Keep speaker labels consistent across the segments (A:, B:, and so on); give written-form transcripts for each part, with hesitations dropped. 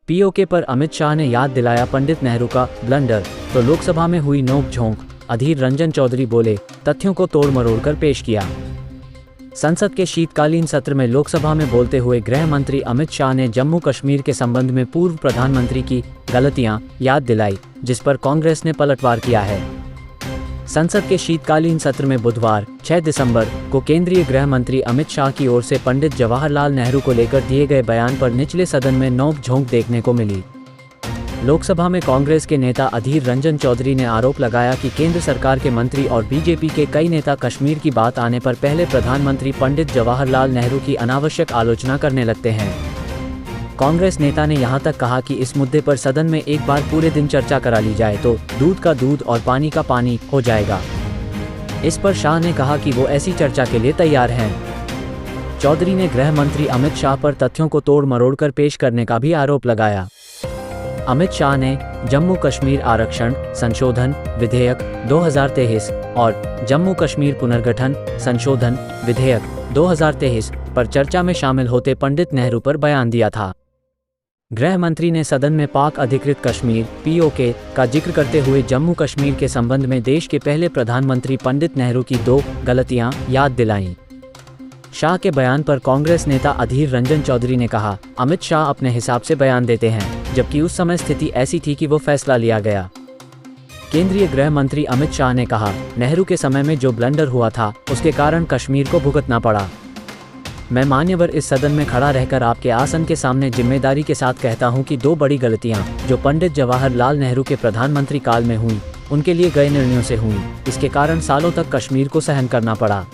A: PoK पर अमित शाह ने याद दिलाया पंडित नेहरू का ब्लंडर, तो लोकसभा में हुई नोक-झोंक। अधीर रंजन चौधरी बोले, तथ्यों को तोड़ मरोड़ कर पेश किया। संसद के शीतकालीन सत्र में लोकसभा में बोलते हुए गृह मंत्री अमित शाह ने जम्मू कश्मीर के संबंध में पूर्व प्रधानमंत्री की गलतियां याद दिलाई, जिस पर कांग्रेस ने पलटवार किया है। संसद के शीतकालीन सत्र में बुधवार 6 दिसंबर को केंद्रीय गृह मंत्री अमित शाह की ओर से पंडित जवाहरलाल नेहरू को लेकर दिए गए बयान पर निचले सदन में नोक-झोंक देखने को मिली। लोकसभा में कांग्रेस के नेता अधीर रंजन चौधरी ने आरोप लगाया कि केंद्र सरकार के मंत्री और बीजेपी के कई नेता कश्मीर की बात आने पर पहले प्रधानमंत्री पंडित जवाहरलाल नेहरू की अनावश्यक आलोचना करने लगते हैं। कांग्रेस नेता ने यहां तक कहा कि इस मुद्दे पर सदन में एक बार पूरे दिन चर्चा करा ली जाए तो दूध का दूध और पानी का पानी हो जाएगा। इस पर शाह ने कहा कि वो ऐसी चर्चा के लिए तैयार हैं। चौधरी ने गृह मंत्री अमित शाह पर तथ्यों को तोड़ मरोड़ कर पेश करने का भी आरोप लगाया। अमित शाह ने जम्मू कश्मीर आरक्षण संशोधन विधेयक 2023 और जम्मू कश्मीर पुनर्गठन संशोधन विधेयक 2023 पर चर्चा में शामिल होते पंडित नेहरू पर बयान दिया था। गृह मंत्री ने सदन में पाक अधिकृत कश्मीर पीओके का जिक्र करते हुए जम्मू कश्मीर के संबंध में देश के पहले प्रधानमंत्री पंडित नेहरू की 2 गलतियां याद दिलाईं। शाह के बयान पर कांग्रेस नेता अधीर रंजन चौधरी ने कहा, अमित शाह अपने हिसाब से बयान देते हैं, जबकि उस समय स्थिति ऐसी थी कि वो फैसला लिया गया। केंद्रीय गृह मंत्री अमित शाह ने कहा, नेहरू के समय में जो ब्लंडर हुआ था उसके कारण कश्मीर को भुगतना पड़ा। मैं मान्यवर इस सदन में खड़ा रहकर आपके आसन के सामने जिम्मेदारी के साथ कहता हूं कि 2 बड़ी गलतियां जो पंडित जवाहरलाल नेहरू के प्रधानमंत्री काल में हुई, उनके लिए गए निर्णयों से हुई। इसके कारण सालों तक कश्मीर को सहन करना पड़ा।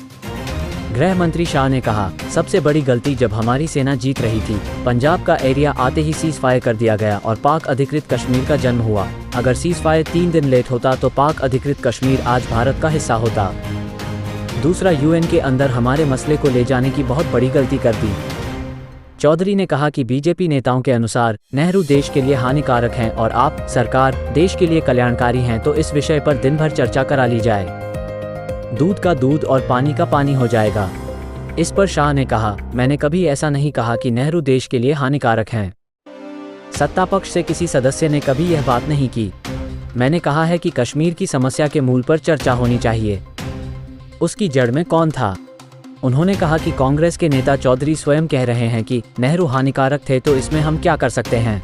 A: गृह मंत्री शाह ने कहा, सबसे बड़ी गलती जब हमारी सेना जीत रही थी, पंजाब का एरिया आते ही सीज फायर कर दिया गया और पाक अधिकृत कश्मीर का जन्म हुआ। अगर सीज फायर 3 दिन लेट होता तो पाक अधिकृत कश्मीर आज भारत का हिस्सा होता। दूसरा, यूएन के अंदर हमारे मसले को ले जाने की बहुत बड़ी गलती कर दी। चौधरी ने कहा कि बीजेपी नेताओं के अनुसार नेहरू देश के लिए हानिकारक हैं और आप सरकार देश के लिए कल्याणकारी हैं, तो इस विषय पर दिन भर चर्चा करा ली जाए। दूध का दूध और पानी का पानी हो जाएगा। इस पर शाह ने कहा, मैंने कभी ऐसा नहीं कहा कि नेहरू देश के लिए हानिकारक हैं। सत्ता पक्ष से किसी सदस्य ने कभी यह बात नहीं की। मैंने कहा है कि कश्मीर की समस्या के मूल पर चर्चा होनी चाहिए। उसकी जड़ में कौन था? उन्होंने कहा कि कांग्रेस के नेता चौधरी स्वयं कह रहे हैं कि नेहरू हानिकारक थे, तो इसमें हम क्या कर सकते हैं।